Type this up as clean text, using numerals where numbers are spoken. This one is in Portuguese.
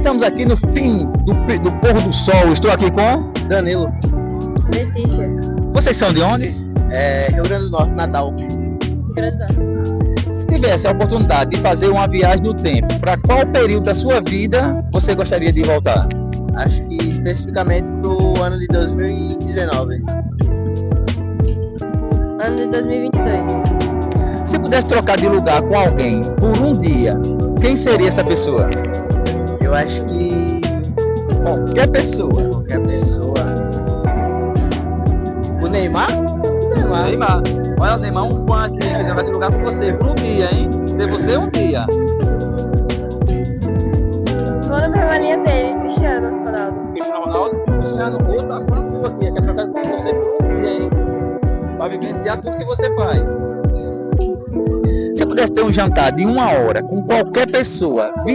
Estamos aqui no fim do pôr do sol. Estou aqui com Danilo, Letícia, vocês são de onde? Rio Grande do Norte, Natal. Grandão. Se tivesse a oportunidade de fazer uma viagem no tempo, para qual período da sua vida você gostaria de voltar? Acho que especificamente pro ano de 2019. Ano de 2022. Se pudesse trocar de lugar com alguém por um dia, quem seria essa pessoa? Eu acho que Qualquer pessoa. qualquer pessoa. O Neymar? Neymar. Olha, o Neymar é um fã aqui, que vai de lugar com você por um dia, hein? Ser você um dia. Vou na mesma linha dele, Cristiano Ronaldo. Cristiano Ronaldo, Cristiano, outra fã sua aqui, quer trocar com você por um dia, hein? Para vivenciar tudo que você faz. Se pudesse ter um jantar de 1 hora com qualquer pessoa,